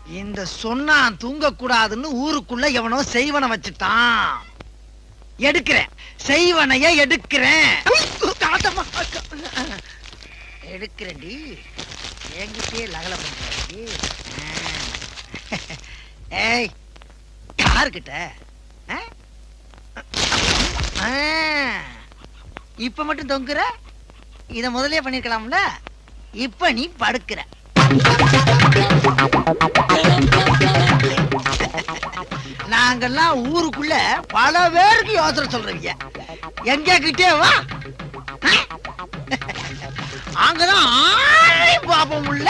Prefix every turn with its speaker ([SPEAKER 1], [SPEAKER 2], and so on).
[SPEAKER 1] இந்த சொன்னா தூங்க கூடாதுன்னு ஊருக்குள்ள எவனோ செய்வன வச்சுட்டான். எடுக்கிறேன், செய்வனைய எடுக்கிறேன். எடுக்கிறேன்டி, என்கிட்டயே லகல பண்றாடி. ஏய், யாருக்கிட்ட? இப்ப மட்டும் தொங்குற? இத முதலே பண்ணிருக்கலாம்ல. இப்ப நீ படுக்கிற. நாங்கெல்லாம் ஊருக்குள்ள பல பேருக்கு யோசனை சொல்றீங்க. எங்க கிட்டே வா, அங்கதான் பாப்போம் உள்ள.